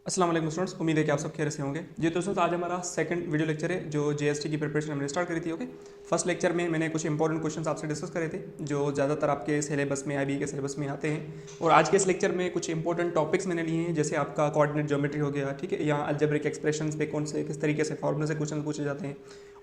अस्सलाम वालेकुम स्टूडेंट्स, उम्मीद है कि आप सब खैर से होंगे। जी दोस्तों, तो आज हमारा सेकंड वीडियो लेक्चर है जो जीएसटी की प्रिपरेशन हमने स्टार्ट करी थी। ओके, फर्स्ट लेक्चर में मैंने कुछ इंपॉर्टेंट क्वेश्चंस आपसे डिस्कस करे थे जो ज़्यादातर आपके सिलेबस में आईबी के सिलेबस में आते हैं। और आज के इस लेक्चर में कुछ इंपॉर्टेंट टॉपिक्स मैंने लिए हैं, जैसे आपका कोऑर्डिनेट ज्योमेट्री हो गया, ठीक है, यहाँ अलजेब्रिक एक्सप्रेशंस पे कौन से किस तरीके से फॉर्मूले से क्वेश्चन पूछे जाते हैं।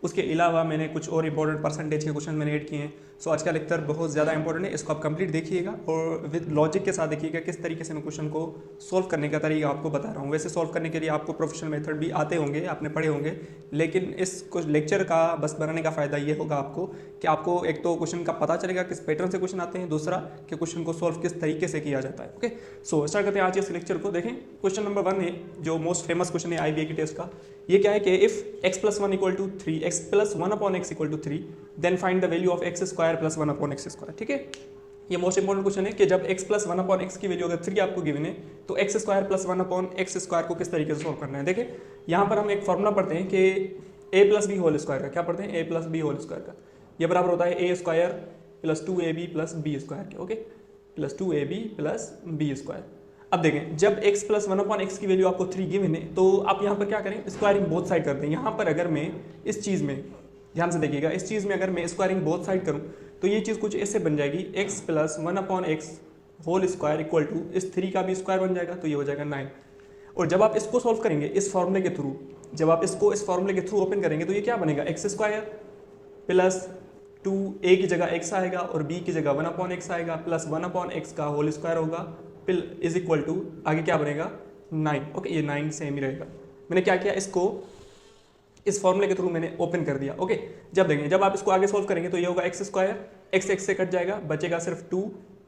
उसके अलावा मैंने कुछ और इंपॉर्टेंट परसेंटेज के क्वेश्चन मैंने ऐड किए हैं। सो आज का लेक्चर बहुत ज़्यादा इंपॉर्टेंट है, इसको आप कंप्लीट देखिएगा और विद लॉजिक के साथ देखिएगा किस तरीके से मैं क्वेश्चन को सोल्व करने का तरीका आपको बता रहा हूँ। वैसे सोल्व करने के लिए आपको प्रोफेशनल मेथड भी आते होंगे, आपने पढ़े होंगे, लेकिन इस कुछ लेक्चर का बस बनाने का फ़ायदा ये होगा आपको कि आपको एक तो क्वेश्चन का पता चलेगा किस पैटर्न से क्वेश्चन आते हैं, दूसरा कि क्वेश्चन को सोल्व किस तरीके से किया जाता है। ओके, सो स्टार्ट करते हैं आज इस लेक्चर को। देखें, क्वेश्चन नंबर 1 है जो मोस्ट फेमस क्वेश्चन है आईबीए की टेस्ट का। ये क्या है कि if x + 1 = 3, x + 1/x = 3, then find the value of x² + 1/x²। ठीक है, ये मोस्ट इंपॉर्टेंट क्वेश्चन है कि जब x + 1/x की वैल्यू अगर 3 आपको गिवन है तो x² + 1/x² को किस तरीके से सोल्व करना है। देखिए, यहाँ पर हम एक फॉर्मूला पढ़ते हैं कि a + b² का। क्या पढ़ते हैं? a + b² का। ये बराबर होता है a² + 2ab + b² के। Okay, + 2ab + b²। अब देखें, जब x + 1/x की वैल्यू आपको 3 गिवन है तो आप यहाँ पर क्या करें? स्क्वायरिंग बोथ साइड कर दें। यहाँ पर अगर मैं इस चीज़ में, ध्यान से देखिएगा, इस चीज़ में अगर मैं स्क्वायरिंग बोथ साइड करूँ तो ये चीज़ कुछ ऐसे बन जाएगी, x + 1/x whole square equal to इस 3 का भी स्क्वायर बन जाएगा, तो ये हो जाएगा 9। और जब आप इसको सॉल्व करेंगे इस फॉर्मूले के थ्रू, जब आप इसको इस फॉर्मूले के थ्रू ओपन करेंगे तो ये क्या बनेगा? x² + 2a की जगह x आएगा और b की जगह 1/x आएगा, प्लस 1/x का होल स्क्वायर होगा इज इक्वल टू आगे क्या बनेगा? 9। ओके, ये 9 सेम ही रहेगा। मैंने क्या किया? इसको इस फॉर्मूले के थ्रू मैंने ओपन कर दिया। ओके, जब देखेंगे, जब आप इसको आगे सोल्व करेंगे तो ये होगा x², x से कट जाएगा, बचेगा सिर्फ 2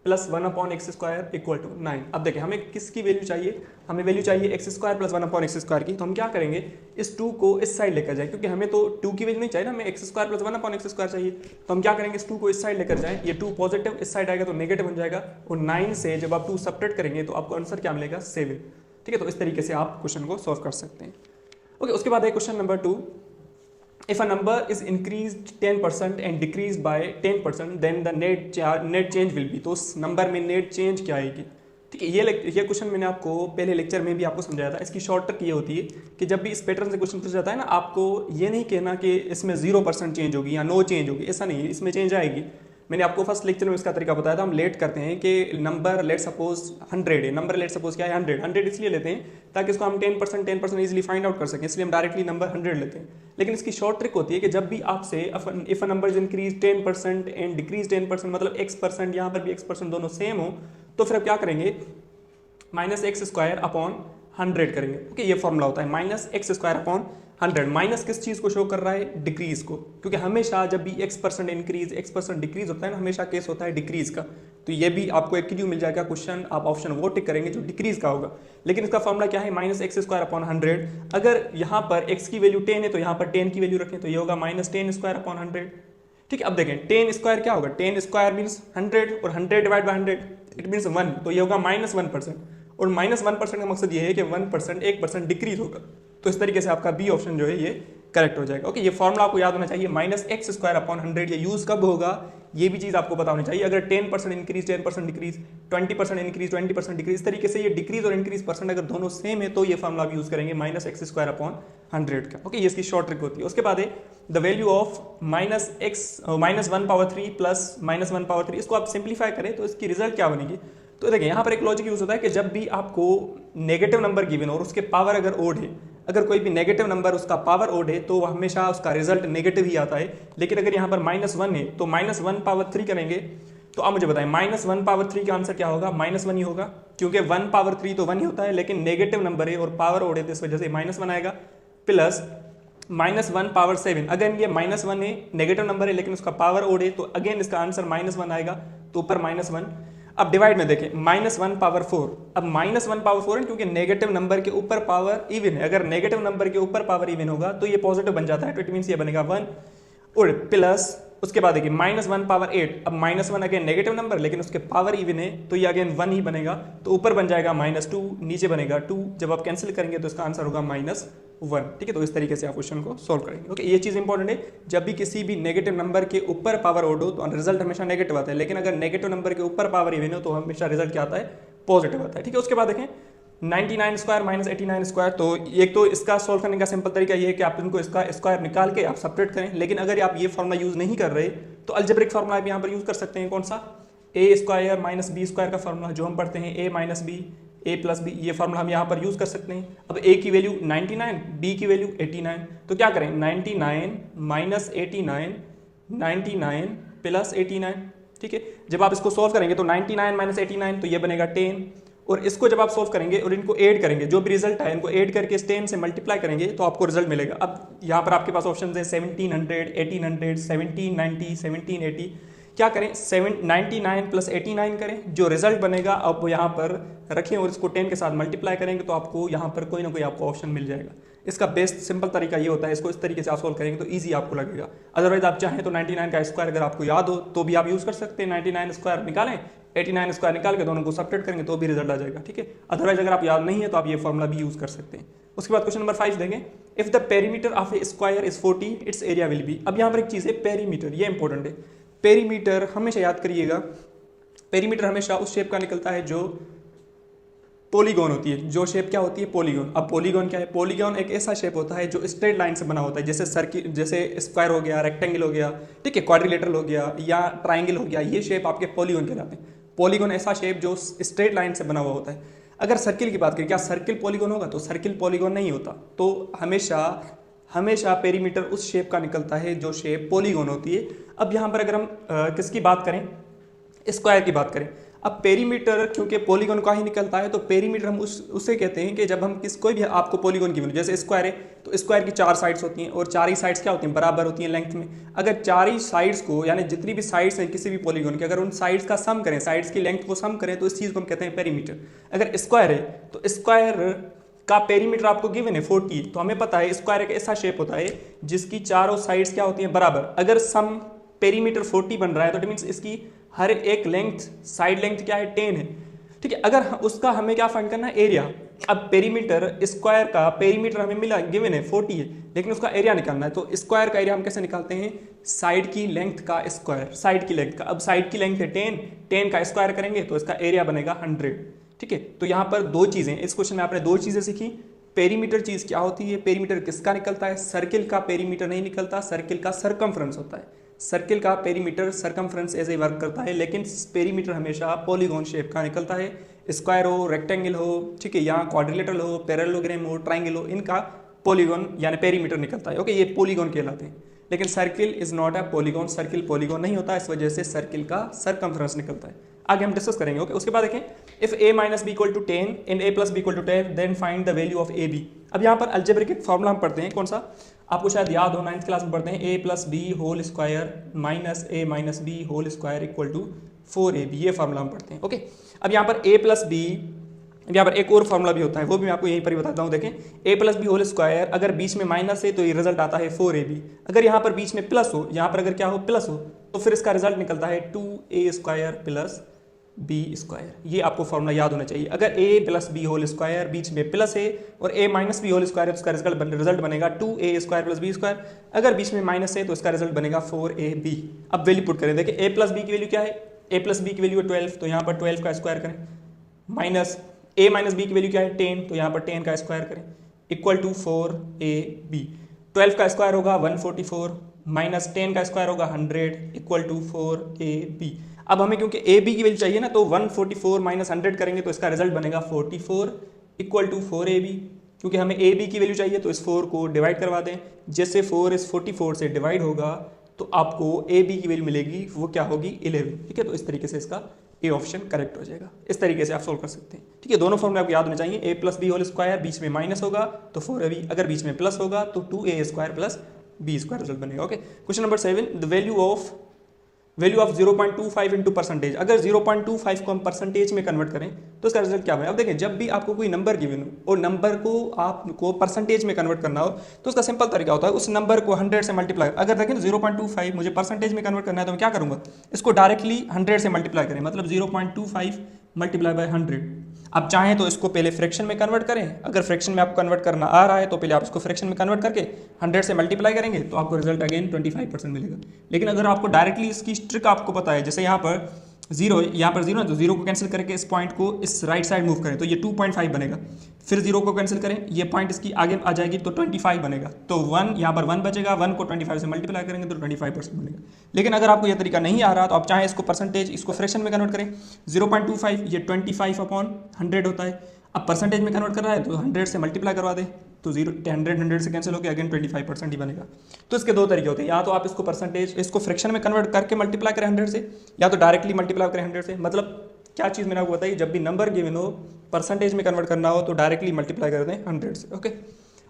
+ 1/x² इक्वल टू 9। अब देखें, हमें किसकी वैल्यू चाहिए? हमें वैल्यू चाहिए x² + 1/x² की। तो हम क्या करेंगे? इस 2 को इस साइड लेकर जाए, क्योंकि हमें तो 2 की वैल्यू नहीं चाहिए ना, हमें x² + 1/x² चाहिए। तो हम क्या करेंगे? इस 2 को इस साइड लेकर जाए, ये 2 पॉजिटिव इस साइड आएगा तो नेगेटिव बन जाएगा, और 9 से जब आप 2 सब्ट्रैक्ट करेंगे तो आपको आंसर क्या मिलेगा? 7। ठीक है, तो इस तरीके से आप क्वेश्चन को सॉल्व कर सकते हैं। ओके, उसके बाद है question number 2। If a number is increased 10% and decreased by 10%, then the net change will be। तो उस नंबर में नेट चेंज क्या आएगी? ठीक है, ये क्वेश्चन मैंने आपको पहले लेक्चर में भी आपको समझाया था। इसकी शॉर्ट ट्रिक ये होती है कि जब भी इस पैटर्न से क्वेश्चन पूछा जाता है ना, आपको ये नहीं कहना कि इसमें 0% चेंज होगी या नो चेंज होगी, ऐसा नहीं है, इसमें चेंज आएगी। मैंने आपको फर्स्ट लेक्चर में इसका तरीका बताया था। हम लेट करते हैं कि नंबर लेट सपोज 100 है, नंबर लेट सपोज क्या है? 100 इसलिए लेते हैं ताकि इसको हम 10% इजीली फाइंड आउट कर सकें, इसलिए हम डायरेक्टली नंबर 100 लेते हैं। लेकिन इसकी शॉर्ट ट्रिक होती है कि जब भी आपसे if a number is increase 10% and decrease 10%, मतलब x%, यहाँ पर भी x% दोनों सेम हो, तो फिर आप क्या करेंगे? -x² / 100 करेंगे। ओके, ये फॉर्मूला होता है -x² / 100। माइनस किस चीज़ को शो कर रहा है? डिक्रीज को, क्योंकि हमेशा जब भी x% इंक्रीज x% डिक्रीज होता है ना, हमेशा केस होता है डिक्रीज का। तो ये भी आपको एक क्यों मिल जाएगा क्वेश्चन, आप ऑप्शन वो टिक करेंगे जो डिक्रीज का होगा। लेकिन इसका फॉर्मूला क्या है? -x² / 100। अगर यहाँ पर x की वैल्यू 10 है तो यहाँ पर 10 की वैल्यू रखें तो ये होगा -10² / 100। ठीक है, अब देखें 10² क्या होगा? 10² मीन्स 100 और 100 डिवाइड बाई 100 इट मीन्स 1, तो ये होगा -1%। और -1% का मकसद ये है कि 1% 1% डिक्रीज होगा। तो इस तरीके से आपका बी ऑप्शन जो है ये करेक्ट हो जाएगा। ओके, ये फॉर्मूला आपको याद होना चाहिए, -x² / 100। ये यूज कब होगा ये भी चीज़ आपको पता होनी चाहिए। अगर 10% इंक्रीज 10% डिक्रीज, 20% इंक्रीज 20% डिक्रीज, इस तरीके से ये डिक्रीज और इंक्रीज परसेंट अगर दोनों सेम है तो ये फॉर्मूला आप यूज करेंगे -x² / 100 का। ओके, ये इसकी शॉर्ट ट्रिक होती है। उसके बाद है द वैल्यू ऑफ -1/3 प्लस -1/3। इसको आप सिंप्लीफाई करें तो इसकी रिजल्ट क्या बनेगी? तो देखिए, यहाँ पर एक लॉजिक यूज होता है कि जब भी आपको नेगेटिव नंबर गिवन और उसके पावर अगर ओड है, अगर कोई भी नेगेटिव नंबर उसका पावर ओड है तो हमेशा उसका रिजल्ट नेगेटिव ही आता है। लेकिन अगर यहाँ पर -1 है तो -1/3 करेंगे तो आप मुझे बताएं -1/3 का आंसर क्या होगा? -1 ही होगा, क्योंकि 1/3 तो 1 ही होता है, लेकिन नेगेटिव नंबर है और पावर ओड है तो इस वजह से -1 आएगा। प्लस -1/7, अगेन ये -1 है, नेगेटिव नंबर है लेकिन उसका पावर ओड है, तो अगेन इसका आंसर -1 आएगा, तो ऊपर -1। अब डिवाइड में देखें -1/4। अब -1/4 है क्योंकि नेगेटिव नंबर के ऊपर पावर इवन है। अगर नेगेटिव नंबर के ऊपर पावर इवन होगा तो ये पॉजिटिव बन जाता है, तो इट मीन्स ये बनेगा 1। और प्लस उसके बाद देखिए -1/8। अब -1 अगेन नेगेटिव नंबर लेकिन उसके पावर इवन है तो ये अगेन 1 ही बनेगा, तो ऊपर बन जाएगा -2, नीचे बनेगा 2। जब आप कैंसिल करेंगे तो इसका आंसर होगा -1। ठीक है, तो इस तरीके से आप क्वेश्चन को सॉल्व करेंगे। ओके, ये चीज़ इंपॉर्टेंट है, जब भी किसी भी नेगेटिव नंबर के ऊपर पावर ओड हो तो रिजल्ट हमेशा नेगेटिव आता है, लेकिन अगर नेगेटिव नंबर के ऊपर पावर इवन हो तो हमेशा रिजल्ट क्या आता है? पॉजिटिव आता है। ठीक है, उसके बाद देखें 99 स्क्वायर माइनस 89 स्क्वायर। तो एक तो इसका सॉल्व करने का सिंपल तरीका ये है कि आप इनको इसका स्क्वायर निकाल के आप सेपरेट करें, लेकिन अगर आप ये फॉर्मूला यूज़ नहीं कर रहे तो अलजेब्रिक फॉर्मूला आप यहाँ पर यूज़ कर सकते हैं। कौन सा? ए स्क्वायर माइनस बी स्क्वायर का फॉर्मूला जो हम पढ़ते हैं, ए माइनस बी ए प्लस बी, ये फॉर्मूला हम यहाँ पर यूज़ कर सकते हैं। अब ए की वैल्यू 99, बी की वैल्यू 89, तो क्या करें 99 माइनस 89, 99 प्लस 89। ठीक है, जब आप इसको सॉल्व करेंगे तो 99 माइनस 89 तो ये बनेगा 10, और इसको जब आप सॉल्व करेंगे और इनको ऐड करेंगे, जो भी रिजल्ट है इनको ऐड करके इस 10 से मल्टीप्लाई करेंगे तो आपको रिजल्ट मिलेगा। अब यहाँ पर आपके पास ऑप्शन है 1700, 1800, 1790, 1780। क्या करें 799 प्लस 89 करें, जो रिजल्ट बनेगा आप वो यहाँ पर रखें और इसको 10 के साथ मल्टीप्लाई करेंगे तो आपको यहाँ पर कोई ना कोई आपको ऑप्शन मिल जाएगा। इसका बेस्ट सिंपल तरीका ये होता है, इसको इस तरीके से आप सॉल्व करेंगे तो इजी आपको लगेगा। अदरवाइज आप चाहें तो 99 का स्क्वायर अगर आपको याद हो तो भी आप यूज़ कर सकते हैं, 99 स्क्वायर निकालें, 89 स्क्वायर निकाल के दोनों को सब्ट्रैक्ट करेंगे तो भी रिजल्ट आ जाएगा। ठीक है, अदरवाइज अगर आप याद नहीं है तो आप ये फॉर्मूला भी यूज़ कर सकते हैं। उसके बाद क्वेश्चन नंबर 5 देंगे, if the perimeter of A square is 40 it's area will be. अब यहाँ पर एक चीज़ है पेरीमीटर, ये इंपॉर्टेंट है। पेरीमीटर हमेशा याद करिएगा, पेरीमीटर हमेशा उस शेप का निकलता है जो पॉलीगॉन होती है। जो शेप क्या होती है? पॉलीगॉन। अब पॉलीगॉन क्या है? पॉलीगॉन एक ऐसा शेप होता है जो स्ट्रेट लाइन से बना होता है, जैसे सर्किल, जैसे स्क्वायर हो गया, रेक्टेंगल हो गया, ठीक है, क्वाड्रिलेटरल हो गया या ट्राइंगल हो गया, ये शेप आपके पॉलीगॉन कहलाते हैं। पॉलीगॉन ऐसा शेप जो स्ट्रेट लाइन से बना हुआ होता है। अगर सर्किल की बात करें, क्या सर्किल पॉलीगॉन होगा? तो सर्किल पॉलीगॉन नहीं होता। तो हमेशा पेरीमीटर उस शेप का निकलता है जो शेप पॉलीगॉन होती है। अब यहाँ पर अगर हम किसकी बात करें, स्क्वायर की बात करें, अब पेरीमीटर क्योंकि पॉलीगॉन का ही निकलता है तो पेरीमीटर हम उससे कहते हैं कि जब हम कोई भी आपको पॉलीगॉन की वैल्यू, जैसे स्क्वायर है तो स्क्वायर की 4 साइड्स होती हैं और 4 ही साइड्स क्या होती हैं? बराबर होती हैं लेंथ में। अगर 4 ही साइड्स को, यानी जितनी भी साइड्स हैं किसी भी पॉलीगॉन की, अगर उन साइड्स का सम करें, साइड्स की लेंथ को सम करें तो इस चीज़ को हम कहते हैं पेरीमीटर। अगर स्क्वायर है तो स्क्वायर का पेरीमीटर आपको गिवन है 40, तो हमें पता है स्क्वायर एक ऐसा शेप होता है जिसकी चारों साइड्स क्या होती हैं? बराबर। अगर सम पेरीमीटर 40 बन रहा है तो इट मीन्स इसकी हर एक लेंथ, साइड लेंथ क्या है? 10 है। ठीक है, अगर उसका हमें क्या फाइंड करना है? एरिया। अब पेरीमीटर स्क्वायर का पेरीमीटर हमें मिला, गिवन है 40 है, लेकिन उसका एरिया निकालना है। तो स्क्वायर का एरिया हम कैसे निकालते हैं? साइड की लेंथ का स्क्वायर, साइड की लेंथ का। अब साइड की लेंथ है 10 का स्क्वायर करेंगे तो इसका एरिया बनेगा 100। ठीक है, तो यहाँ पर दो चीज़ें, इस क्वेश्चन में आपने दो चीज़ें सीखी। पेरीमीटर चीज़ क्या होती है? पेरीमीटर किसका निकलता है? सर्किल का पेरीमीटर नहीं निकलता, सर्किल का सरकमफ्रेंस होता है। सर्किल का पेरीमीटर सरकमफ्रेंस ऐसे वर्क करता है, लेकिन पेरीमीटर हमेशा पॉलीगॉन शेप का निकलता है। स्क्वायर हो, रेक्टेंगल हो, ठीक है, या क्वाड्रिलेटरल हो, पैरेललोग्राम हो, ट्राइंगल हो, इनका पॉलीगॉन यानी पेरीमीटर निकलता है। ओके, ये पॉलीगॉन कहलाते हैं। लेकिन circle is not a polygon, circle polygon नहीं होता, इस वजह से सर्किल का सरकमफ्रेंस निकलता है। आगे हम डिस्कस करेंगे। ओके, उसके बाद देखें, if a minus B equal to 10 and a plus B equal to 10 then find the value of A B. अब यहाँ पर अलजेब्रिक एक फॉर्मूला हम पढ़ते हैं, कौन सा? आपको शायद याद हो, 9th क्लास में पढ़ते हैं, a plus B whole square minus a minus B whole square equal to 4ab, ये फॉर्मूला हम पढ़ते हैं। ओके, अब यहाँ पर a प्लस बी, यहाँ पर एक और फॉर्मूला भी होता है, वो भी मैं आपको यहीं पर ही बताता हूँ। देखें, a plus B whole square, अगर बीच में माइनस है तो ये रिजल्ट आता है 4ab। अगर यहाँ पर बीच में प्लस हो, यहाँ पर अगर क्या हो? प्लस हो, तो फिर इसका रिजल्ट निकलता है 2a square plus B square. ये आपको फॉर्मूला याद होना चाहिए। अगर a plus B whole square बीच में प्लस है और a minus B whole square है तो उसका रिजल्ट बनेगा 2a square plus B square. अगर बीच में माइनस है तो इसका रिजल्ट बनेगा 4ab। अब वैल्यू पुट करें, देखिए a प्लस बी की वैल्यू क्या है? a प्लस बी की वैल्यू है 12, तो यहाँ पर 12 का स्क्वायर करें, माइनस a माइनस बी की वैल्यू क्या है? 10, तो यहाँ पर 10 का स्क्वायर करें, इक्वल टू 4ab। 12 का स्क्वायर होगा 144, माइनस 10 का स्क्वायर होगा 100, इक्वल टू 4ab। अब हमें क्योंकि ए बी की वैल्यू चाहिए ना, तो 144 माइनस 100 करेंगे तो इसका रिजल्ट बनेगा 44 इक्वल टू 4ab। क्योंकि हमें ए बी की वैल्यू चाहिए तो इस 4 को डिवाइड करवा दें। जैसे 4 इस 44 से डिवाइड होगा तो आपको ए बी की वैल्यू मिलेगी, वो क्या होगी? 11। ठीक है, तो इस तरीके से इसका ए ऑप्शन करेक्ट हो जाएगा। इस तरीके से आप सोल्व कर सकते हैं। ठीक है, दोनों फॉर्मूले आपको याद होने चाहिए। ए प्लस बी होल स्क्वायर, बीच में माइनस होगा तो 4ab, अगर बीच में प्लस होगा तो 2a square plus B square result बनेगा। Okay, question number 7, the value of 0.25 into percentage. अगर 0.25 को हम परसेंटेज में कन्वर्ट करें तो इसका रिजल्ट क्या है? अब देखें, जब भी आपको कोई नंबर गिवन हो और नंबर को आपको परसेंटेज में कन्वर्ट करना हो तो उसका सिंपल तरीका होता है उस नंबर को 100 से मल्टीप्लाई। अगर देखें 0.25 मुझे परसेंटेज में कन्वर्ट करना है तो मैं क्या करूँगा? इसको डायरेक्टली 100 से मल्टीप्लाई करें, मतलब 0.25 मल्टीप्लाई बाय 100। आप चाहें तो इसको पहले फ्रैक्शन में कन्वर्ट करें, अगर फ्रैक्शन में आपको कन्वर्ट करना आ रहा है तो पहले आप इसको फ्रैक्शन में कन्वर्ट करके 100 से मल्टीप्लाई करेंगे तो आपको रिजल्ट अगेन 25% मिलेगा। लेकिन अगर आपको डायरेक्टली इसकी ट्रिक आपको पता है, जैसे यहाँ पर जीरो यहाँ पर जीरो है, तो जीरो को कैंसिल करके इस पॉइंट को इस राइट साइड मूव करें तो ये 2.5 बनेगा। फिर जीरो को कैंसिल करें, ये पॉइंट इसकी आगे आ जाएगी तो 25 बनेगा। तो 1 यहाँ पर 1 बचेगा, 1 को 25 से मल्टीप्लाई करेंगे तो 25% बनेगा। लेकिन अगर आपको ये तरीका नहीं आ रहा तो आप चाहें इसको परसेंटेज, इसको फ्रैक्शन में कन्वर्ट करें। 0.25 ये 25/100 होता है। अब परसेंटेज में कन्वर्ट कर रहा है तो 100 से मल्टीप्लाई करवा दे तो 100 से कैंसिल होकर अगेन 25% ही बनेगा। तो इसके दो तरीके होते हैं, या तो आप इसको परसेंटेज, इसको फ्रैक्शन में कन्वर्ट करके मल्टीप्लाई करें 100 से, या तो डायरेक्टली मल्टीप्लाई करें 100 से। मतलब क्या चीज़ मैंने आपको बताई, जब भी नंबर गिवन हो परसेंटेज में कन्वर्ट करना हो तो डायरेक्टली मल्टीप्लाई कर दें 100 से। ओके,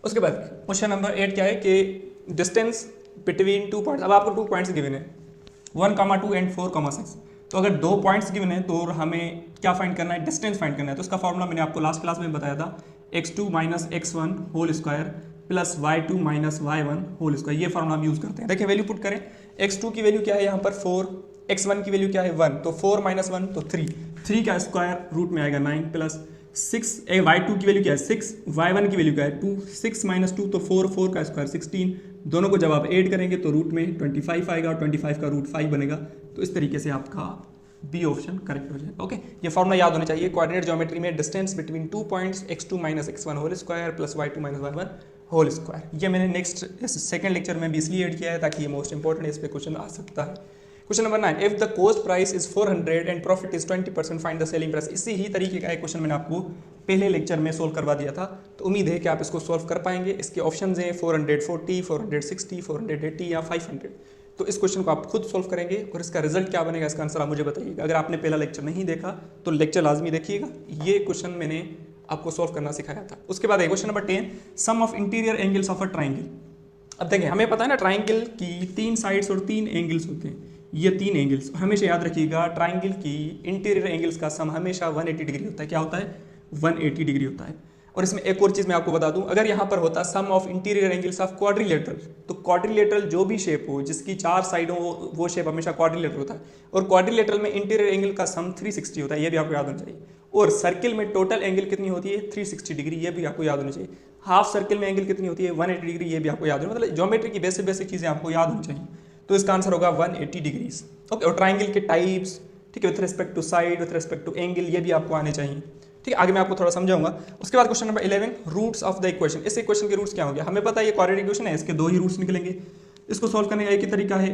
उसके बाद क्वेश्चन नंबर 8 क्या है कि डिस्टेंस बिटवीन 2 पॉइंट्स। अब आपको 2 पॉइंट्स गिवन है 1,2 एंड 4,6। तो अगर 2 पॉइंट्स गिवन है तो हमें क्या फाइंड करना है, डिस्टेंस फाइंड करना है। तो उसका फॉर्मूला मैंने आपको लास्ट क्लास में बताया था, x2 - x1 whole square plus y2 - y1 whole square. ये फॉर्मूला हम यूज करते हैं। देखिए वैल्यू पुट करें, x2 की वैल्यू क्या है यहाँ पर 4, x1 की वैल्यू क्या है 1, तो 4 - 1 तो 3 का स्क्वायर रूट में आएगा 9 प्लस 6, y2 की वैल्यू क्या है 6, y1 की वैल्यू क्या है 2, 6 - 2 तो 4 का स्क्वायर 16। दोनों को जब आप ऐड करेंगे तो रूट में 25 आएगा और 25 का रूट 5 बनेगा। तो इस तरीके से आपका बी ऑप्शन करेक्ट हो जाएगा। ओके, ये फॉर्मूला याद होना चाहिए। कोऑर्डिनेट ज्योमेट्री में distance between 2 points x2 - x1 whole square plus y2 - y1 whole square. ये मैंने नेक्स्ट सेकंड लेक्चर में भी इसलिए ऐड किया है ताकि ये मोस्ट इंपॉर्टेंट इस पे क्वेश्चन आ सकता है। Question number 9, if the cost price is 400 and profit is 20%, find the selling price. इसी ही तरीके का एक क्वेश्चन मैंने आपको पहले लेक्चर में सोल्व करवा दिया था, तो उम्मीद है कि आप इसको सोल्व कर पाएंगे। इसके ऑप्शंस हैं 440, 460, 480 या 500। तो इस क्वेश्चन को आप खुद सोल्व करेंगे और इसका रिजल्ट क्या बनेगा, इसका आंसर आप मुझे बताइएगा। अगर आपने पहला लेक्चर नहीं देखा तो लेक्चर लाजमी देखिएगा, ये क्वेश्चन मैंने आपको सोल्व करना सिखाया था। उसके बाद question number 10, sum of interior angles of a triangle. अब देखें, हमें पता है ना ट्राइंगल की 3 साइड्स और 3 एंगल्स होते हैं, ये 3 एंगल्स। हमेशा याद रखिएगा ट्राइंगल की इंटीरियर एंगल्स का सम हमेशा 180 डिग्री होता है। क्या होता है 180 डिग्री होता है। और इसमें एक और चीज़ मैं आपको बता दूं, अगर यहाँ पर होता sum of interior angles of quadrilateral, तो क्वाड्रिलेटरल जो भी शेप हो जिसकी 4 साइड हो वो शेप हमेशा क्वाड्रिलेटरल होता है। और क्वाड्रिलेटरल में इंटीरियर एंगल का सम 360 होता है, ये भी आपको याद होना चाहिए। और सर्किल में टोटल एंगल कितनी होती है 360 डिग्री, ये भी आपको याद होना चाहिए। हाफ सर्किल में एंगल कितनी होती है 180 डिग्री, ये भी आपको याद होना, मतलब ज्योमेट्री की बेसिक चीज़ें आपको याद होनी चाहिए। तो इसका आंसर होगा 180 डिग्रीज। ओके, और ट्राइंगल के टाइप्स, ठीक है, with respect to side, with respect to angle, ये भी आपको आने चाहिए। ठीक है, आगे मैं आपको थोड़ा समझाऊंगा। उसके बाद question number 11, roots of the equation. इस इक्वेशन के रूट्स क्या होंगे, हमें पता है ये क्वाड्रेटिक इक्वेशन है, इसके 2 ही रूट्स निकलेंगे। इसको सोल्व करने का एक ही तरीका है,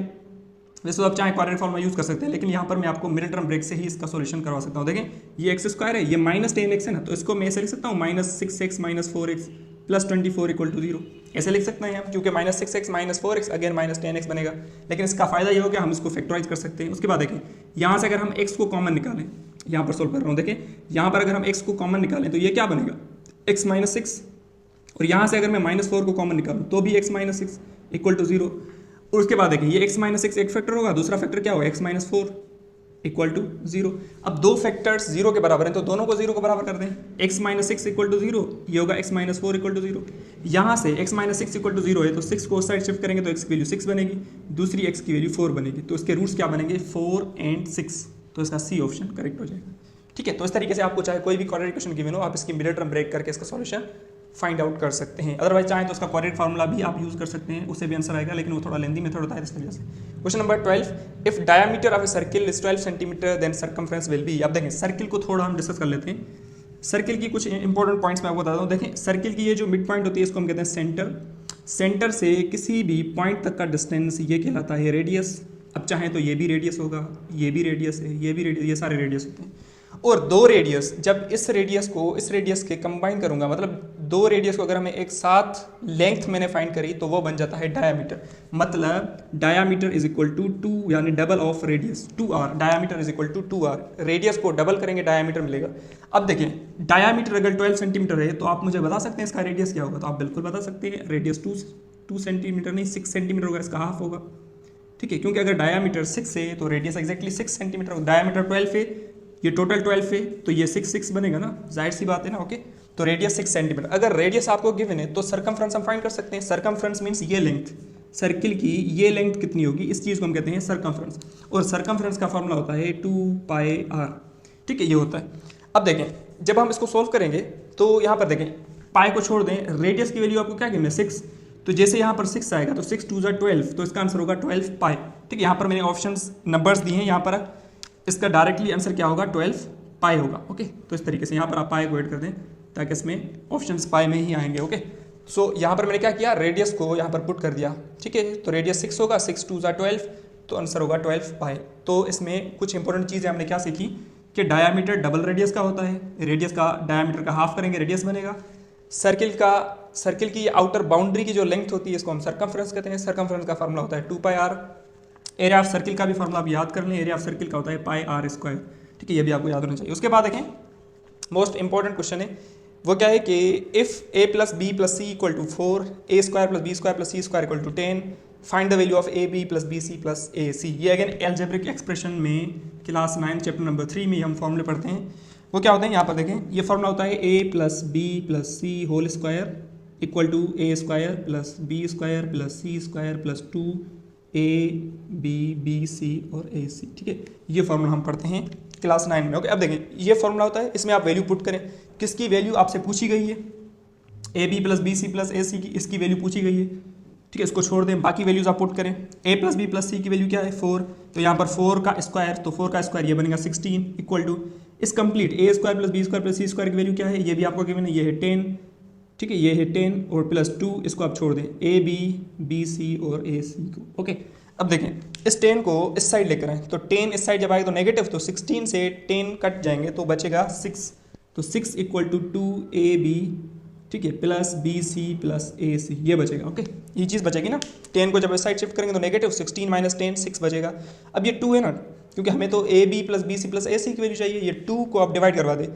वैसे तो आप चाहे क्वाड्रेटिक फॉर्मूला यूज कर सकते हैं, लेकिन यहाँ पर मैं आपको मिडिल टर्म ब्रेक से ही इसका सॉल्यूशन करवा सकता हूँ। देखें, ये एक्स स्क्वायर है, ये -10x है ना, तो इसको मैं ऐसे लिख सकता हूँ -6x - 4x + 24 = 0। ऐसे लिख सकते हैं हम, क्योंकि -6x - 4x अगेन -10x बनेगा। लेकिन इसका फायदा ये हो गया हम इसको फैक्टराइज कर सकते हैं। उसके बाद देखें, यहाँ से अगर हम x को कॉमन निकालें, यहाँ पर सोल्व कर रहा हूँ, देखें यहाँ पर अगर हम x को कॉमन निकालें तो ये क्या बनेगा x - 6, और यहाँ से अगर मैं -4 को कॉमन निकालूँ तो भी x - 6 = 0। और उसके बाद देखिए ये x - 6 एक फैक्टर होगा, दूसरा फैक्टर क्या होगा x - 4 = 0। अब 2 फैक्टर्स 0 के बराबर हैं तो दोनों को 0 को बराबर कर दें। x - 6 = 0, ये होगा x - 4 = 0। यहाँ से x - 6 = 0 है तो 6 को उस साइड शिफ्ट करेंगे तो x की वैल्यू 6 बनेगी, दूसरी x की वैल्यू 4 बनेगी। तो इसके रूट्स क्या बनेंगे 4 और 6, तो इसका सी ऑप्शन करेक्ट हो जाएगा। ठीक है, तो इस तरीके से आपको चाहे कोई भी क्वाड्रेटिक इक्वेशन गिवन हो, आप इसकी मिडिल टर्म ब्रेक करके इसका सॉल्यूशन फाइंड आउट कर सकते हैं। अदरवाइज चाहें तो उसका क्वाड्रेटिक फार्मूला भी आप यूज कर सकते हैं, उससे भी आंसर आएगा, लेकिन वो थोड़ा लेंदी मेथड होता है इस वजह से। Question number 12, if diameter of a circle is 12 centimetre then circumference will be. अब देखें सर्किल को थोड़ा हम डिस्कस कर लेते हैं। सर्किल की कुछ इंपॉर्टेंट पॉइंट्स मैं आपको बताता हूँ। देखें सर्किल की ये जो मिड पॉइंट होती है इसको हम कहते हैं सेंटर। सेंटर से किसी भी पॉइंट तक का डिस्टेंस ये कहलाता है रेडियस। अब चाहें तो ये भी रेडियस होगा, ये भी रेडियस है, ये भी रेडियस, ये सारे रेडियस होते हैं। और 2 रेडियस, जब इस रेडियस को इस रेडियस के कंबाइन करूंगा, मतलब 2 रेडियस को अगर हमें एक साथ लेंथ मैंने फाइंड करी तो वो बन जाता है डायामीटर। मतलब डायामीटर इज इक्वल टू 2 यानी double of radius 2r। Diameter is equal to 2r, radius को डबल करेंगे डायामीटर मिलेगा। अब देखें डायामीटर अगर 12 सेंटीमीटर है तो आप मुझे बता सकते हैं इसका रेडियस क्या होगा, तो आप बिल्कुल बता सकते हैं रेडियस 2 सेंटीमीटर नहीं 6 सेंटीमीटर होगा, इसका हाफ होगा। ठीक है, क्योंकि अगर डायामीटर 6 है तो रेडियस एक्जैक्टली 6 सेंटीमीटर होगा। डायामीटर 12 है, ये टोटल 12 है तो ये 6 बनेगा ना, जाहिर सी बात है ना। ओके, तो रेडियस 6 सेंटीमीटर। अगर रेडियस आपको गिवन है तो सर्कमफ्रेंस हम फाइंड कर सकते हैं। सर्कमफ्रेंस मींस ये लेंथ, सर्किल की ये लेंथ कितनी होगी, इस चीज़ को हम कहते हैं सर्कमफ्रेंस। और सर्कमफ्रेंस का फॉर्मूला होता है 2πr। ठीक है, ये होता है। अब देखें जब हम इसको सोल्व करेंगे तो यहाँ पर देखें पाई को छोड़ दें, रेडियस की वैल्यू आपको क्या गिवन है 6, तो जैसे यहाँ पर 6 आएगा तो 6 × 2 = 12, तो इसका आंसर होगा 12π। ठीक है, यहाँ पर मैंने ऑप्शंस नंबर्स दिए हैं, यहाँ पर इसका डायरेक्टली आंसर क्या होगा, 12 पाई होगा। ओके, तो इस तरीके से यहाँ पर आप पाई को ऐड कर दें ताकि इसमें ऑप्शंस पाई में ही आएंगे। ओके, सो यहाँ पर मैंने क्या किया, रेडियस को यहाँ पर पुट कर दिया। ठीक है, तो रेडियस 6 होगा, 6 2 ज़ा 12, तो आंसर होगा 12 पाई। तो इसमें कुछ इंपॉर्टेंट चीज़ें हमने क्या सीखी कि डायामीटर डबल रेडियस का होता है, रेडियस का डायामीटर का हाफ करेंगे रेडियस बनेगा। सर्किल की आउटर बाउंड्री की जो लेंथ होती है इसको हम सर्कमफ्रेंस कहते हैं। सर्कमफ्रेंस का फार्मूला होता है 2 पाई आर। एरिया ऑफ सर्किल का भी फार्मूला आप याद कर लें, एरिया ऑफ सर्किल का होता है पाई आर स्क्वायर। ठीक है, ये भी आपको याद होना चाहिए। उसके बाद देखें मोस्ट इंपॉर्टेंट क्वेश्चन है, वो क्या है कि if A plus B plus C equal to 4, A square plus B square plus C square equal to 10, find the value of A B plus B C plus A C. ये again algebraic expression में class 9 chapter number 3 में हम फॉर्मूले पढ़ते हैं। वो क्या होते हैं, यहाँ पर देखें, ये फॉर्मूला होता है A plus B plus C whole square equal to A square plus B square plus C square plus 2 A B C और ए सी। ठीक है, ये फॉर्मूला हम पढ़ते हैं क्लास 9 में। ओके, अब देखें ये फॉर्मूला होता है, इसमें आप वैल्यू पुट करें, किसकी वैल्यू आपसे पूछी गई है, A B plus B C plus A C की, इसकी वैल्यू पूछी गई है। ठीक है, इसको छोड़ दें, बाकी वैल्यूज आप पुट करें। ए प्लस बी प्लस सी की वैल्यू क्या है 4, तो यहाँ पर 4 का स्क्वायर, तो 4 का स्क्वायर ये बनेगा 16 इक्वल टू इस complete A square plus B square plus C square की वैल्यू क्या है, ये भी आपको गिवन है, ये है 10। ठीक है, ये है 10 और प्लस 2, इसको आप छोड़ दें, ए बी सी और ए सी को। ओके, अब देखें इस 10 को इस साइड लेकर आए, तो 10 इस साइड जब आएगा तो नेगेटिव, तो 16 से 10 कट जाएंगे तो बचेगा 6, तो 6 इक्वल टू 2ab, ठीक है, plus B C plus A C, ये बचेगा। ओके, ये चीज़ बचेगी ना, 10 को जब इस साइड शिफ्ट करेंगे तो नेगेटिव, 16 माइनस 10 6 बचेगा। अब ये 2 है ना, क्योंकि हमें तो A B plus B C plus A C की वैल्यू चाहिए, ये 2 को आप डिवाइड करवा दें,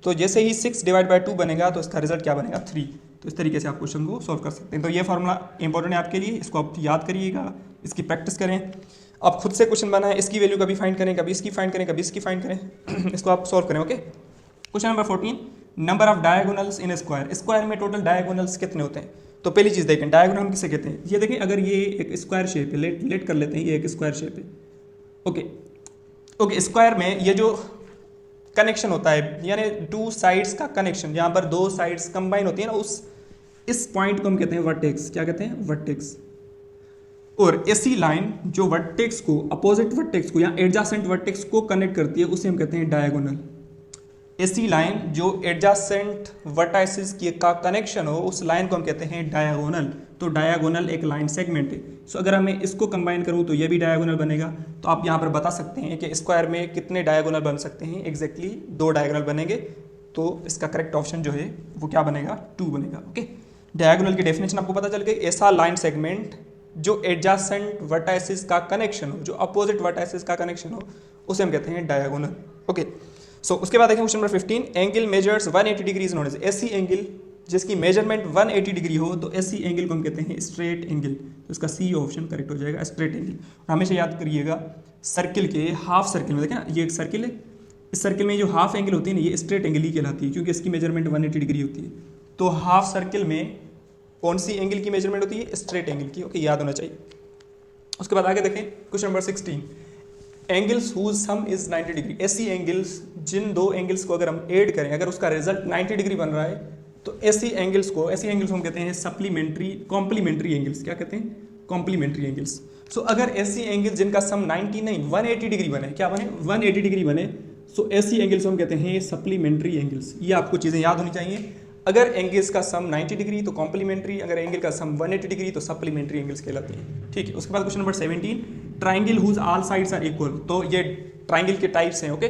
तो जैसे ही 6 डिवाइड बाई 2 बनेगा तो इसका रिजल्ट क्या बनेगा 3। तो इस तरीके से आप क्वेश्चन को सॉल्व कर सकते हैं। तो ये फार्मूला इंपॉर्टेंट है आपके लिए, इसको आप याद करिएगा, इसकी प्रैक्टिस करें। आप खुद से क्वेश्चन बनाएं, इसकी वैल्यू कभी फाइंड करें, कभी इसकी फाइंड करें, कभी इसकी फाइंड करें इसको आप सॉल्व करें। Okay, question number 14, number of diagonals in square. Square में टोटल डायगोनल्स कितने होते हैं? तो पहली चीज़ देखें, डायगोनल हम किसे कहते हैं। ये देखें, अगर ये एक स्क्वायर शेप है, लेट कर लेते हैं, ये एक स्क्वायर शेप है। ओके, स्क्वायर में ये जो कनेक्शन होता है, यानी 2 साइड्स का कनेक्शन, यहाँ पर 2 साइड्स कंबाइन होती है ना, इस पॉइंट को हम कहते हैं वर्टेक्स। क्या कहते हैं? वर्टेक्स। और ऐसी लाइन जो वर्टेक्स को, अपोजिट वर्टेक्स को या एडजासेंट वर्टेक्स को कनेक्ट करती है, उसे हम कहते हैं डायगोनल। ऐसी लाइन जो एडजासेंट वर्टाइसिस का कनेक्शन हो, उस लाइन को हम कहते हैं डायगोनल। तो डायगोनल एक लाइन सेगमेंट है। सो अगर मैं इसको कंबाइन करूं तो ये भी डायगोनल बनेगा। तो आप यहाँ पर बता सकते हैं कि स्क्वायर में कितने डायगोनल बन सकते हैं। एग्जैक्टली 2 डायगोनल बनेंगे। तो इसका करेक्ट ऑप्शन जो है वो क्या बनेगा? 2 बनेगा। ओके, डायगोनल की डेफिनेशन आपको पता चल गई। ऐसा लाइन सेगमेंट जो एडजासेंट वर्टाइसिस का कनेक्शन हो, जो अपोजिट वर्टाइसिस का कनेक्शन हो, उसे हम कहते हैं डायगोनल। ओके, सो उसके बाद देखें question number 15, angle measures 180 degree is known as. ऐसी एंगल जिसकी मेजरमेंट 180 डिग्री हो, तो ऐसी एंगल को हम कहते हैं स्ट्रेट एंगल। तो इसका सी ऑप्शन करेक्ट हो जाएगा, स्ट्रेट एंगल। हमेशा याद करिएगा, सर्किल के हाफ सर्किल में देखें ना, ये एक सर्किल है, इस सर्किल में जो हाफ एंगल होती है ना, ये स्ट्रेट एंगल ही कहलाती है, क्योंकि इसकी मेजरमेंट 180 डिग्री होती है। तो हाफ सर्किल में कौन सी एंगल की मेजरमेंट होती है? स्ट्रेट एंगल की। ओके, याद होना चाहिए। उसके बाद आगे देखें question number 16, angles whose sum is 90 degree. ऐसी एंगल्स जिन 2 एंगल्स को अगर हम ऐड करें, अगर उसका रिजल्ट 90 डिग्री बन रहा है, तो ऐसी एंगल्स हम कहते हैं सप्लीमेंट्री, कॉम्प्लीमेंट्री एंगल्स। क्या कहते हैं? Complementary angles. सो अगर ऐसी एंगल्स जिनका सम 90 नहीं 180 डिग्री बने, क्या बने? 180 डिग्री बने, सो ऐसी एंगल्स हम कहते हैं सप्लीमेंट्री एंगल्स। ये आपको चीज़ें याद होनी चाहिए। अगर एंगल्स का सम 90 डिग्री तो कॉम्प्लीमेंट्री, अगर एंगल का सम 180 डिग्री तो सप्लीमेंट्री एंगल्स कहलाती हैं। ठीक है, उसके बाद question number 17, triangle whose all sides are equal. तो ये ट्राइंगल के टाइप्स हैं। ओके,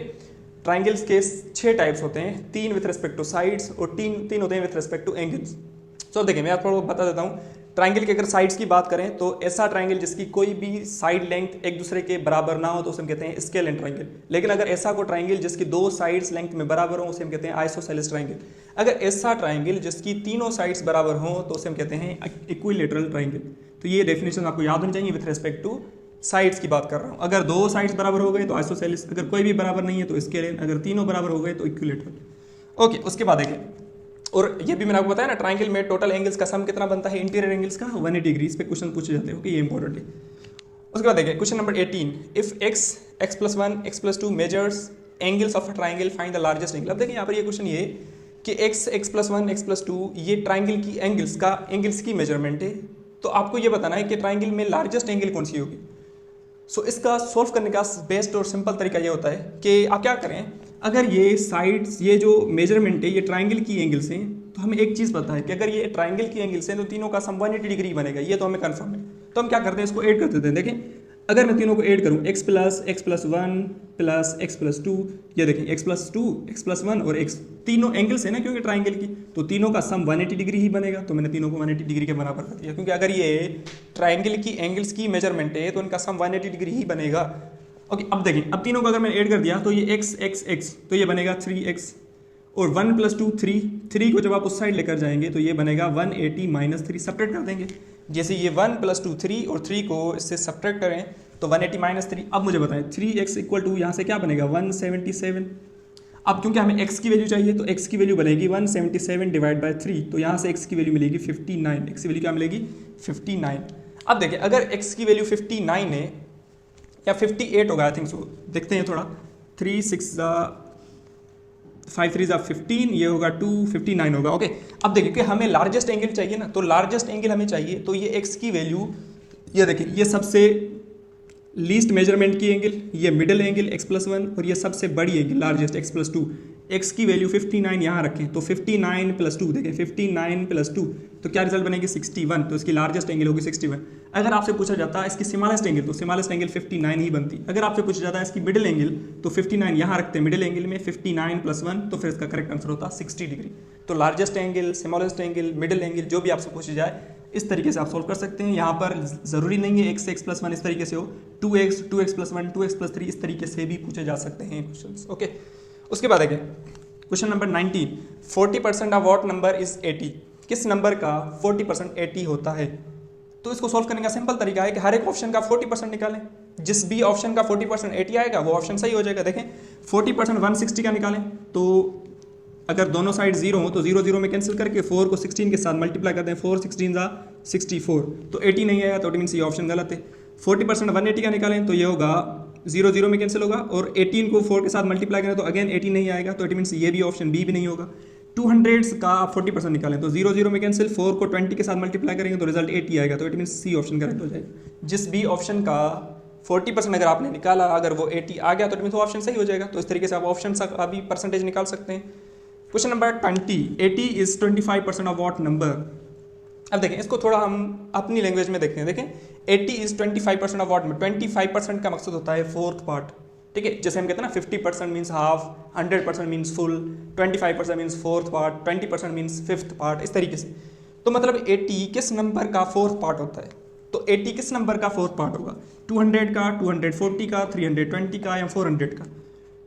ट्राइंगल्स के 6 टाइप्स होते हैं, 3 विथ रिस्पेक्ट टू साइड्स और 3 होते हैं विथ रिस्पेक्ट टू एंगल्स। सो देखिए, मैं आपको बता देता हूँ, ट्राइंगल के अगर साइड्स की बात करें तो ऐसा ट्राइंगल जिसकी कोई भी साइड लेंथ एक दूसरे के बराबर ना हो, तो उसे हम कहते हैं स्केल एंड ट्राइंगल। लेकिन अगर ऐसा कोई ट्राइंगल जिसकी 2 साइड्स लेंथ में बराबर हो, उसे हम कहते हैं आइसोसेलेस ट्राइंगल। अगर ऐसा ट्राइंगल जिसकी तीनों साइड्स बराबर हो, तो उसे हम कहते हैं इक्विलेटरल ट्राइंगल। तो ये डेफिनेशन आपको याद होनी चाहिए। विथ रिस्पेक्ट टू साइड्स की बात कर रहा हूँ। अगर 2 साइड्स बराबर हो गए तो आइसोसेलेस, अगर कोई भी बराबर नहीं है तो स्केल, अगर तीनों बराबर हो गए तो इक्विलेटरल। ओके, उसके बाद देखिए, और ये भी मैंने आपको बताया ना, ट्राइंगल में टोटल एंगल्स का सम कितना बनता है? इंटीरियर एंगल्स का 180 डिग्री। इस पे क्वेश्चन पूछे जाते हैं। ओके, ये इंपॉर्टेंट है। उसके बाद देखिए question number 18, if x+1 x+2 measures angles of a triangle, find the largest angle. अब देखिए यहाँ पर ये क्वेश्चन ये कि x+1 x+2 ये ट्राइंगल की एंगल्स की मेजरमेंट है। तो आपको ये बताना है कि ट्राइंगल में लार्जेस्ट एंगल कौन सी होगी। सो इसका सॉल्व करने का बेस्ट और सिंपल तरीका ये होता है कि आप क्या करें, अगर ये साइड्स, ये जो मेजरमेंट है ये ट्राइंगल की एंगल्स हैं, तो हमें एक चीज़ पता है कि अगर ये ट्राइंगल की एंगल्स हैं तो तीनों का सम 180 डिग्री बनेगा, ये तो हमें कंफर्म है। तो हम क्या करते हैं, इसको ऐड कर देते हैं। देखें, अगर मैं तीनों को ऐड करूं, x plus 1 plus x plus 2, ये देखें x प्लस 2, x प्लस 1 और x, तीनों एंगल्स है ना क्योंकि ट्राइंगल की, तो तीनों का सम 180 डिग्री ही बनेगा। तो मैंने तीनों को 180 डिग्री के बराबर कर दिया, क्योंकि अगर ये ट्राइंगल की एंगल्स की मेजरमेंट है तो इनका सम 180 डिग्री ही बनेगा। ओके, अब देखें, अब तीनों को अगर मैं ऐड कर दिया तो ये x, तो ये बनेगा 3x, और 1 प्लस 2 3 को जब आप उस साइड लेकर जाएंगे तो ये बनेगा 180 माइनस 3, सब्ट्रैक्ट कर देंगे। जैसे ये 1 प्लस 2 3 और 3 को इससे सब्ट्रैक्ट करें तो 180 माइनस 3। अब मुझे बताएं 3x इक्वल टू यहाँ से क्या बनेगा 177। अब क्योंकि हमें x की वैल्यू चाहिए तो x की वैल्यू बनेगी 177 डिवाइड बाय 3, तो यहाँ से x की वैल्यू मिलेगी 59। x की वैल्यू क्या मिलेगी 59। अब देखिए, अगर x की वैल्यू 59 है या 58 होगा, आई थिंक सो, देखते हैं थोड़ा, 3 6 5 3 15, ये होगा 2 59 होगा। ओके, अब देखिए कि हमें लार्जेस्ट एंगल चाहिए ना, तो लार्जेस्ट एंगल हमें चाहिए, तो ये x की वैल्यू, ये देखिए, ये सबसे लीस्ट मेजरमेंट की एंगल, ये मिडिल एंगल x प्लस 1, और ये सबसे बड़ी angle largest x plus 2। x की वैल्यू 59 यहाँ रखें तो 59 प्लस 2, देखें 59 प्लस 2 तो क्या रिजल्ट बनेगी 61, तो इसकी लार्जेस्ट एंगल होगी 61। अगर आपसे पूछा जाता है इसकी स्मॉलेस्ट एंगल, तो स्मॉलेस्ट एंगल 59 ही बनती। अगर आपसे पूछा जाता है इसकी मिडिल एंगल, तो 59 यहाँ रखते हैं मिडिल एंगल में, 59 प्लस 1, तो फिर इसका करेक्ट आंसर होता 60 डिग्री। तो largest angle, smallest angle, middle angle, जो भी आपसे पूछी जाए इस तरीके से आप सोल्व कर सकते हैं। यहाँ पर ज़रूरी नहीं है x से x प्लस 1 इस तरीके से हो, 2x प्लस 1, 2x प्लस 3 इस तरीके से भी पूछे जा सकते हैं क्वेश्चंस। ओके, उसके बाद है question number 19, 40% of what number is 80। किस नंबर का 40% 80 होता है? तो इसको सॉल्व करने का सिंपल तरीका है कि हर एक ऑप्शन का 40% निकालें, जिस भी ऑप्शन का 40% 80 आएगा वो ऑप्शन सही हो जाएगा। देखें 40% 160 का निकालें, तो अगर दोनों साइड 0 हो तो 0 0 में कैंसिल करके 4 को 16 के साथ मल्टीप्लाई करते हैं, 4 16 64, तो 80 नहीं आएगा, तो इट मीन्स ये ऑप्शन गलत है। 40% 180 का निकालें तो ये होगा 0 0 में कैंसिल होगा, और 18 को 4 के साथ मल्टीप्लाई करें तो अगेन 80 नहीं आएगा, तो इट मीन्स ये भी ऑप्शन बी भी नहीं होगा। 200 का आप 40% निकालें तो 0 0 में कैंसिल, 4 को 20 के साथ मल्टीप्लाई करेंगे तो रिजल्ट 80 आएगा, तो it means C option correct हो जाएगा। जिस भी ऑप्शन का 40% अगर आपने निकाला, अगर वो 80 आ गया तो इट मीन्स वो ऑप्शन सही हो जाएगा। तो इस तरीके से आप ऑप्शन का भी परसेंटेज निकाल सकते हैं। Question number 20, 80 is 25% of what number. अब देखें इसको थोड़ा हम अपनी लैंग्वेज में देखते हैं। देखें 80 इज 25% ऑफ व्हाट में, 25% का मकसद होता है फोर्थ पार्ट, ठीक है। जैसे हम कहते हैं ना 50% means half, 100% means full, 25% means fourth part, 20% means fifth part, इस तरीके से। तो मतलब 80 किस नंबर का फोर्थ पार्ट होता है? तो 80 किस नंबर का फोर्थ पार्ट होगा? 200 का, 240 का, 320 का या 400 का?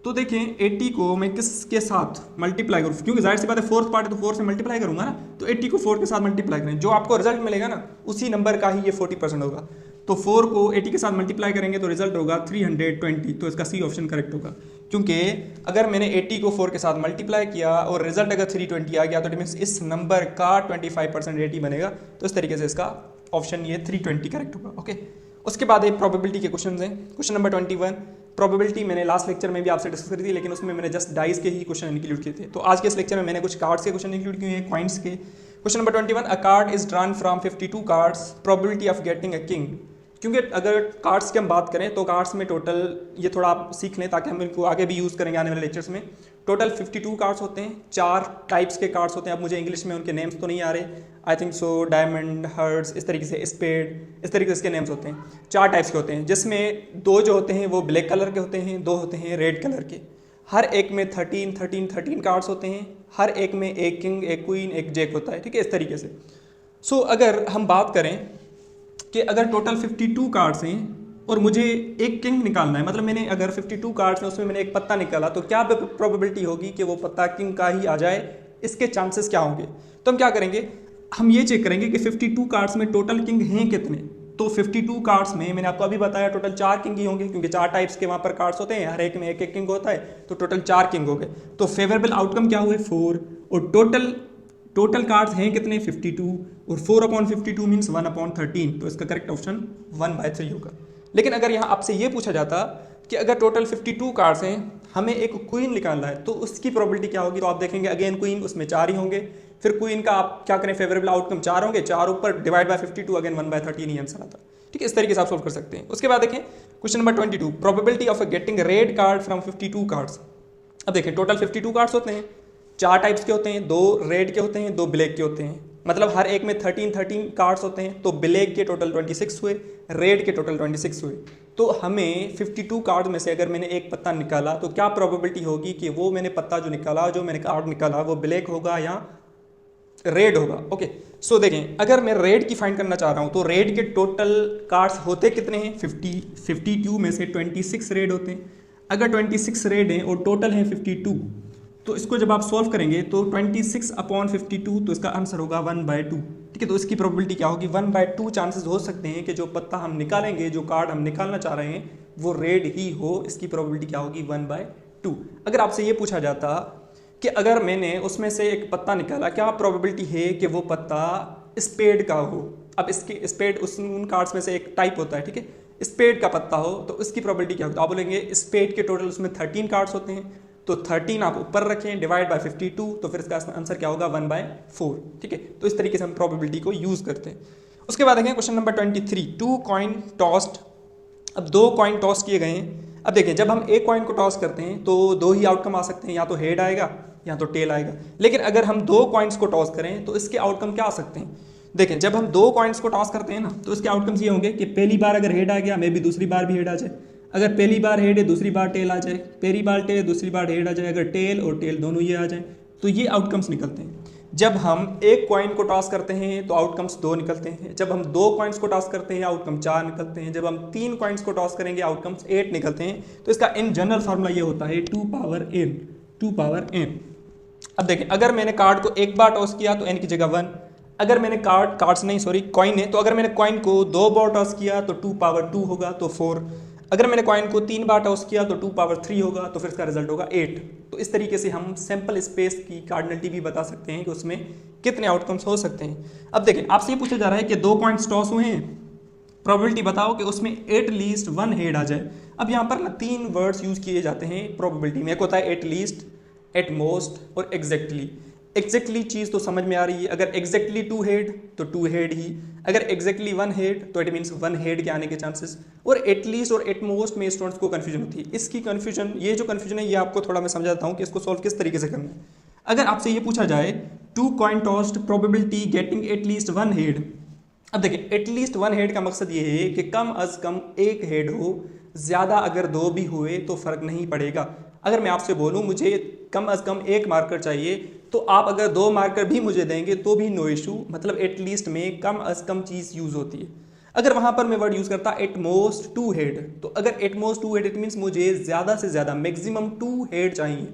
तो देखें 80 को मैं किसके साथ मल्टीप्लाई करूँ, क्योंकि जाहिर सी बात है फोर्थ पार्ट है तो 4 से मल्टीप्लाई करूँगा ना, तो 80 को 4 के साथ मल्टीप्लाई करें, जो आपको रिजल्ट मिलेगा ना उसी नंबर का ही ये 40% होगा। तो 4 को 80 के साथ मल्टीप्लाई करेंगे तो रिजल्ट होगा 320, तो इसका सी ऑप्शन करेक्ट होगा। क्योंकि अगर मैंने 80 को 4 के साथ मल्टीप्लाई किया और रिजल्ट अगर 320 आ गया तो इट मीन्स इस नंबर का 25% 80 बनेगा, तो इस तरीके से इसका ऑप्शन ये 320 करेक्ट होगा। ओके, उसके बाद एक प्रोबेबिलिटी के क्वेश्चन हैं। क्वेश्चन नंबर 21, प्रोबेबिलिटी मैंने लास्ट लेक्चर में भी आपसे डिस्कस करी थी, लेकिन उसमें मैंने जस्ट डाइस के ही क्वेश्चन इंक्लूड किए थे। तो आज के इस लेक्चर में मैंने कुछ कार्ड्स के क्वेश्चन इंक्लूड किए हैं, कॉइन्स के। Question number 21, a card is drawn from 52 cards, probability of getting a king. क्योंकि अगर कार्ड्स की हम बात करें तो कार्ड्स में टोटल, ये थोड़ा आप सीख लें ताकि हम इनको आगे भी यूज़ करेंगे आने वाले लेक्चर्स में। टोटल 52 कार्ड्स होते हैं, 4 टाइप्स के कार्ड्स होते हैं। अब मुझे इंग्लिश में उनके नेम्स तो नहीं आ रहे, I think so, diamond, hearts, इस तरीके से, स्पेड, इस तरीके से इसके नेम्स होते हैं। 4 टाइप्स के होते हैं, जिसमें 2 जो होते हैं वो ब्लैक कलर के होते हैं, 2 होते हैं रेड कलर के। हर एक में 13 कार्ड्स होते हैं, हर एक में एक किंग, एक क्वीन, एक जैक होता है, ठीक है, इस तरीके से। सो अगर हम बात करें कि अगर टोटल 52 कार्ड्स हैं और मुझे एक किंग निकालना है, मतलब मैंने अगर 52 कार्ड्स हैं उसमें मैंने एक पत्ता निकाला, तो क्या प्रोबेबिलिटी होगी कि वो पत्ता किंग का ही आ जाए? इसके चांसेस क्या होंगे? तो हम क्या करेंगे, हम ये चेक करेंगे कि 52 कार्ड्स में टोटल किंग हैं कितने। तो 52 कार्ड्स में मैंने आपको अभी बताया टोटल 4 किंग ही होंगे, क्योंकि 4 टाइप्स के वहाँ पर कार्ड्स होते हैं, हर एक में एक एक किंग होता है, तो टोटल 4 किंग हो गए। तो फेवरेबल आउटकम क्या हुए? 4। और टोटल कार्ड्स हैं कितने? 52, और 4/52 मीन्स 1/13, तो इसका करेक्ट ऑप्शन 1/3 होगा। लेकिन अगर यहाँ आपसे ये पूछा जाता कि अगर टोटल 52 कार्ड्स हैं, हमें एक क्वीन निकालना है, तो उसकी प्रोबेबिलिटी क्या होगी? तो आप देखेंगे अगेन क्वीन, उसमें 4 ही होंगे। फिर क्वीन का आप क्या करें, फेवरेबल आउटकम 4 होंगे, 4 ऊपर divide by 52, again 1/13 he answer आता। ठीक है, इस तरीके से आप सोल्व कर सकते हैं। उसके बाद देखें question number 22, probability of getting red card from 52 cards. अब देखें टोटल 52 कार्ड्स होते हैं, 4 टाइप्स के होते हैं, 2 रेड के होते हैं, 2 ब्लैक के होते हैं, मतलब हर एक में 13 कार्ड्स होते हैं। तो ब्लैक के टोटल 26 हुए, रेड के टोटल 26 हुए। तो हमें 52 कार्ड में से अगर मैंने एक पत्ता निकाला तो क्या प्रोबेबिलिटी होगी कि वो मैंने पत्ता जो निकाला, जो मैंने कार्ड निकाला, वो ब्लैक होगा या रेड होगा। ओके, सो देखें अगर मैं रेड की फाइंड करना चाह रहा हूँ तो रेड के टोटल कार्ड्स होते कितने हैं, 52 में से 26 रेड होते हैं। अगर 26 रेड हैं और टोटल हैं 52, तो इसको जब आप सॉल्व करेंगे तो 26/52, तो इसका आंसर होगा 1/2। ठीक है, तो इसकी प्रोबेबिलिटी क्या होगी, 1/2 चांसेस हो सकते हैं कि जो पत्ता हम निकालेंगे, जो कार्ड हम निकालना चाह रहे हैं, वो रेड ही हो। इसकी प्रोबेबिलिटी क्या होगी, 1/2। अगर आपसे ये पूछा जाता कि अगर मैंने उसमें से एक पत्ता निकाला, क्या प्रोबेबिलिटी है कि वो पत्ता स्पेड का हो। अब इसकी स्पेड उन कार्ड्स में से एक टाइप होता है, ठीक है, स्पेड का पत्ता हो, तो इसकी प्रोबेबिलिटी क्या होगी। तो आप बोलेंगे स्पेड के टोटल उसमें 13 कार्ड्स होते हैं, तो 13 आप ऊपर रखें, डिवाइड बाय 52, तो फिर इसका आंसर क्या होगा, 1/4। ठीक है, तो इस तरीके से हम प्रोबेबिलिटी को यूज करते हैं। उसके बाद देखें क्वेश्चन नंबर 23, 2 कॉइन टॉस्ड। अब 2 कॉइन टॉस किए गए हैं। अब देखें जब हम एक कॉइन को टॉस करते हैं तो 2 ही आउटकम आ सकते हैं, या तो हेड आएगा या तो टेल आएगा। लेकिन अगर हम 2 कॉइन्स को टॉस करें तो इसके आउटकम क्या आ सकते हैं। देखें जब हम 2 कॉइन्स को टॉस करते हैं ना, तो इसके आउटकम्स ये होंगे कि पहली बार अगर हेड आ गया, मे भी दूसरी बार भी हेड आ जाए। अगर पहली बार हेड है, दूसरी बार टेल आ जाए, पहली बार टेल, दूसरी बार हेड आ जाए। अगर टेल और टेल दोनों ये आ जाए, तो ये आउटकम्स निकलते हैं। जब हम एक कॉइन को टॉस करते हैं तो आउटकम्स 2 निकलते हैं। जब हम 2 कॉइन्स को टॉस करते हैं आउटकम 4 निकलते हैं। जब हम 3 कॉइन्स को टॉस करेंगे आउटकम्स 8 निकलते हैं। तो इसका इन जनरल फार्मूला ये होता है 2 पावर n। अब देखें अगर मैंने कार्ड को एक बार टॉस किया तो n की जगह 1। अगर मैंने कॉइन है, तो अगर मैंने कॉइन को 2 बार टॉस किया तो 2 पावर 2 होगा, तो 4। अगर मैंने कॉइन को 3 बार टॉस किया तो 2 पावर 3 होगा, तो फिर इसका रिजल्ट होगा 8। तो इस तरीके से हम सैंपल स्पेस की कार्डिनलिटी भी बता सकते हैं कि उसमें कितने आउटकम्स हो सकते हैं। अब देखिए आपसे ये पूछा जा रहा है कि 2 कॉइन्स टॉस हुए हैं, प्रोबेबिलिटी बताओ कि उसमें एटलीस्ट 1 हेड आ जाए। अब यहाँ पर 3 वर्ड्स यूज किए जाते हैं प्रोबेबिलिटी में। एक होता है एटलीस्ट, एट मोस्ट और एग्जैक्टली। एग्जैक्टली चीज़ तो समझ में आ रही है, अगर एग्जैक्टली 2 हेड तो 2 हेड ही, अगर एग्जैक्टली 1 हेड तो इट मीन्स 1 हेड के आने के चांसेस। और एटलीस्ट और एटमोस्ट में स्टूडेंट्स को कन्फ्यूजन होती है। इसकी कन्फ्यूजन, ये जो कन्फ्यूजन है, ये आपको थोड़ा मैं समझाता हूँ कि इसको सॉल्व किस तरीके से करना है। अगर आपसे ये पूछा जाए 2 coin tossed probability getting at least 1 head. अब देखिए एटलीस्ट 1 हेड का मकसद ये है कि कम अज कम 1 हेड हो, ज़्यादा अगर 2 भी हुए तो फर्क नहीं पड़ेगा। अगर मैं आपसे बोलूँ मुझे कम अज कम 1 मार्कर चाहिए, तो आप अगर 2 मार्कर भी मुझे देंगे तो भी नो इशू, मतलब एटलीस्ट में कम अज कम चीज़ यूज़ होती है। अगर वहाँ पर मैं वर्ड यूज़ करता एटमोस्ट 2 हेड, तो अगर एटमोस्ट 2 हेड इट मीन्स मुझे ज़्यादा से ज़्यादा मैक्सिमम 2 हेड चाहिए,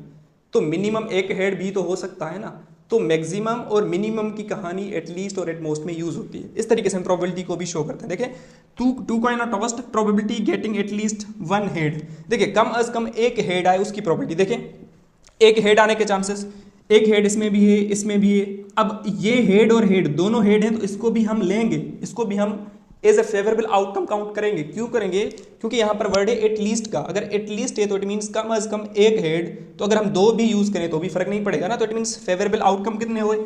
तो मिनिमम 1 हेड भी तो हो सकता है ना। तो मैक्सिमम और मिनिमम की कहानी एटलीस्ट और एटमोस्ट में यूज होती है। इस तरीके से हम प्रोबेबिलिटी को भी शो करते हैं। देखिए 2 coin tossed probability getting at least 1 head. देखिए कम अज कम 1 हेड आए उसकी प्रोबेबिलिटी। देखिए 1 हेड आने के चांसेस, 1 हेड इसमें भी है, इसमें भी है। अब ये हेड और हेड दोनों हेड हैं, तो इसको भी हम लेंगे, इसको भी हम as a favourable outcome count करेंगे। क्यों करेंगे, क्योंकि यहाँ पर वर्ड है एटलीस्ट का। अगर एटलीस्ट है तो इट मीन्स कम अज कम 1 हेड, तो अगर हम 2 भी यूज करें तो भी फर्क नहीं पड़ेगा ना। तो इट मीन्स फेवरेबल आउटकम कितने हुए,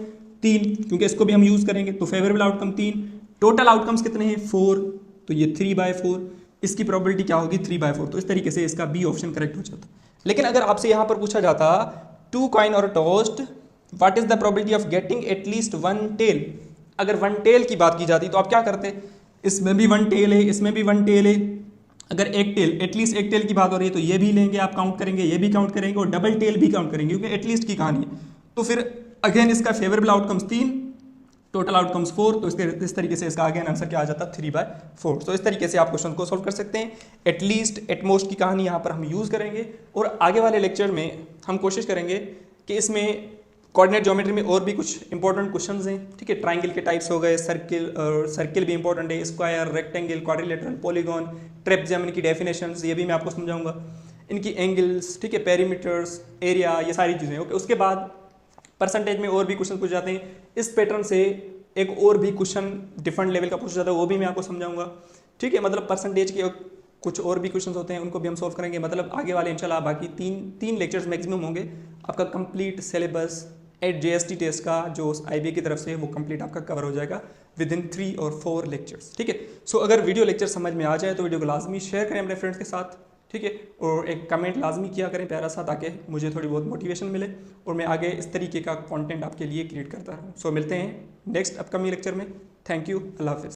3, क्योंकि इसको भी हम यूज करेंगे, तो फेवरेबल आउटकम 3। टोटल आउटकम्स कितने हैं, 4, तो ये 3/4। इसकी प्रोबेबिलिटी क्या होगी, 3/4। तो इस तरीके से इसका बी ऑप्शन करेक्ट हो जाता। लेकिन अगर आपसे यहाँ पर पूछा जाता 2 कॉइन और tossed what is the probability of getting at least 1 tail. अगर 1 टेल की बात की जाती तो आप क्या करते, इसमें भी 1 टेल है, इसमें भी 1 टेल है। अगर 1 टेल, एटलीस्ट 1 टेल की बात हो रही है, तो ये भी लेंगे, आप काउंट करेंगे, ये भी काउंट करेंगे और डबल टेल भी काउंट करेंगे, क्योंकि एटलीस्ट की कहानी है। तो फिर अगेन इसका फेवरेबल आउटकम्स 3, टोटल आउटकम्स 4। तो इस तरीके से इसका अगेन आंसर क्या आ जाता है, 3/4। तो इस तरीके से आप क्वेश्चन को सोल्व कर सकते हैं। एटलीस्ट, एटमोस्ट की कहानी यहाँ पर हम यूज़ करेंगे। और आगे वाले लेक्चर में हम कोशिश करेंगे कि इसमें कोऑर्डिनेट ज्योमेट्री में और भी कुछ इंपॉर्टेंट क्वेश्चंस हैं। ठीक है, ट्राइंगल के टाइप्स हो गए, सर्किल भी इंपॉर्टेंट है, square, rectangle, quadrilateral, polygon, trapezium, इनकी डेफिनेशंस ये भी मैं आपको समझाऊंगा, इनकी एंगल्स, ठीक है, पेरीमीटर्स, एरिया, ये सारी चीज़ें। ओके, उसके बाद परसेंटेज में और भी क्वेश्चन पूछ जाते हैं। इस पैटर्न से एक और भी क्वेश्चन डिफरेंट लेवल का पूछा जाता है, वो भी मैं आपको समझाऊंगा। ठीक है, मतलब परसेंटेज के कुछ और भी क्वेश्चंस होते हैं, उनको भी हम सॉल्व करेंगे। मतलब आगे वाले इंशाल्लाह बाकी तीन लेक्चर्स मैक्सिमम होंगे, आपका कंप्लीट सिलेबस JST टेस्ट का जो IB की तरफ से है वो कंप्लीट आपका कवर हो जाएगा विद इन 3 और 4 लेक्चर्स। ठीक है, सो अगर वीडियो लेक्चर समझ में आ जाए तो वीडियो को लाजमी शेयर करें अपने फ्रेंड्स के साथ। ठीक है, और एक कमेंट लाजमी किया करें प्यारा सा, ताकि मुझे थोड़ी बहुत मोटिवेशन मिले और मैं आगे इस तरीके का कंटेंट आपके लिए क्रिएट करता रहूँ। सो मिलते हैं नेक्स्ट अपकमिंग लेक्चर में। थैंक यू, अल्लाह हाफिज़।